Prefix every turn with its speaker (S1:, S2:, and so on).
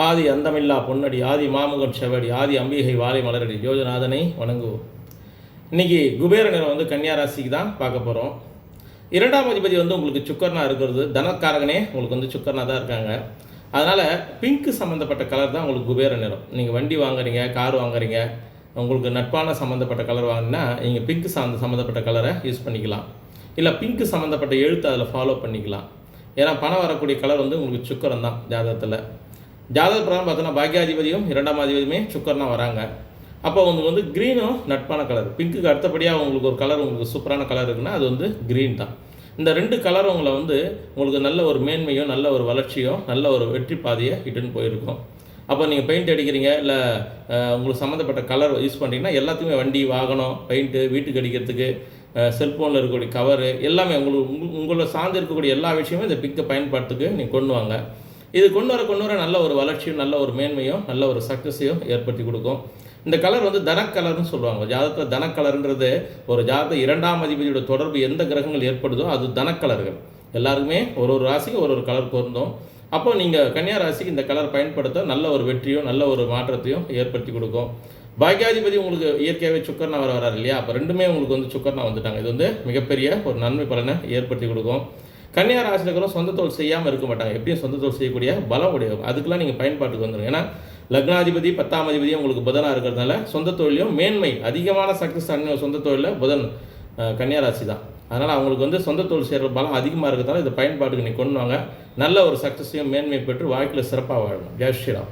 S1: ஆதி அந்தமில்லா பொன்னடி ஆதி மாமுகன் செவடி ஆதி அம்பிகை வாழை மலரடி யோஜநாதனை வணங்குவோம். இன்றைக்கி குபேர நிறம் வந்து கன்னியா ராசிக்கு தான் பார்க்க போகிறோம். இரண்டாம் அதிபதி வந்து உங்களுக்கு சுக்கரனா இருக்கிறது, தனக்காரகனே உங்களுக்கு வந்து சுக்கரனா தான் இருக்காங்க. அதனால் பிங்க்கு சம்மந்தப்பட்ட கலர் தான் உங்களுக்கு குபேர நிறம். நீங்கள் வண்டி வாங்குறீங்க, கார் வாங்குறீங்க, உங்களுக்கு நட்பான சம்மந்தப்பட்ட கலர் வாங்கினா நீங்கள் பிங்க்கு சம்மந்தப்பட்ட கலரை யூஸ் பண்ணிக்கலாம். இல்லை பிங்க்கு சம்மந்தப்பட்ட எழுத்து அதில் ஃபாலோ பண்ணிக்கலாம். ஏன்னா பணம் வரக்கூடிய கலர் வந்து உங்களுக்கு சுக்கரன் தான் ஜாதகத்தில். ஜாதக பிரகாரம் பார்த்தோன்னா பாக்கியாதிபதியும் இரண்டாம் அதிபதியுமே சுக்கரனா வராங்க. அப்போ உங்களுக்கு வந்து க்ரீனும் நட்பான கலர். பிங்க்குக்கு அடுத்தபடியாக உங்களுக்கு ஒரு கலர் உங்களுக்கு சூப்பரான கலர் இருக்குன்னா அது வந்து க்ரீன் தான். இந்த ரெண்டு கலரும் உங்களை வந்து உங்களுக்கு நல்ல ஒரு மேன்மையும் நல்ல ஒரு வளர்ச்சியும் நல்ல ஒரு வெற்றி பாதையை இட்டுன்னு போயிருக்கும். அப்போ நீங்கள் பெயிண்ட் அடிக்கிறீங்க, இல்லை உங்களுக்கு சம்மந்தப்பட்ட கலர் யூஸ் பண்ணுறீங்கன்னா எல்லாத்துக்குமே வண்டி, வாகனம், பெயிண்ட்டு, வீட்டுக்கு அடிக்கிறதுக்கு, செல்ஃபோனில் இருக்கக்கூடிய கவரு எல்லாமே உங்களை சார்ந்து இருக்கக்கூடிய எல்லா விஷயமும் இந்த பிங்கை பயன்பாட்டுக்கு நீங்கள் கொண்டு வாங்க. இது கொண்டு வர நல்ல ஒரு வளர்ச்சியும் நல்ல ஒரு மேன்மையும் நல்ல ஒரு சக்ஸஸையும் ஏற்படுத்தி கொடுக்கும். இந்த கலர் வந்து தனக்கலர்னு சொல்லுவாங்க. ஜாதகத்தில் தனக்கலர்ன்றது ஒரு ஜாதகத்தை இரண்டாம் அதிபதியோட தொடர்பு எந்த கிரகங்கள் ஏற்படுதோ அது தனக்கலர்கள். எல்லாருக்குமே ஒரு ராசிக்கு ஒரு கலர் பொருந்தும். அப்போ நீங்கள் கன்னியா ராசிக்கு இந்த கலர் பயன்படுத்த நல்ல ஒரு வெற்றியும் நல்ல ஒரு மாற்றத்தையும் ஏற்படுத்தி கொடுக்கும். பாக்கியாதிபதி உங்களுக்கு இயற்கையாகவே சுக்கரனா வராரு இல்லையா? அப்போ ரெண்டுமே உங்களுக்கு வந்து சுக்கரனா வந்துட்டாங்க. இது வந்து மிகப்பெரிய ஒரு நன்மை பலனை ஏற்படுத்தி கொடுக்கும். கன்னியா ராசியில் இருக்கிற சொந்த தொழில் செய்யாமல் இருக்க மாட்டாங்க. எப்படியும் சொந்த தொழில் செய்யக்கூடிய பலம் உடையவங்க. அதுக்கெல்லாம் நீங்கள் பயன்பாட்டுக்கு வந்துடும். ஏன்னா லக்னாதிபதி 10ஆம் அதிபதியும் உங்களுக்கு புதனாக இருக்கிறதுனால சொந்த தொழிலையும் மேன்மை அதிகமான சக்ஸஸ் சொந்த தொழிலில் புதன் கன்னியா ராசி தான். அதனால் அவங்களுக்கு வந்து சொந்த தொழில் செய்கிற பலம் அதிகமாக இருக்கிறதால இதை பயன்பாட்டுக்கு நீங்கள் கொண்டு வாங்க. நல்ல ஒரு சக்ஸஸையும் மேன்மை பெற்று வாழ்க்கையில் சிறப்பாக வாழணும். ஜெய் ஸ்ரீராம்.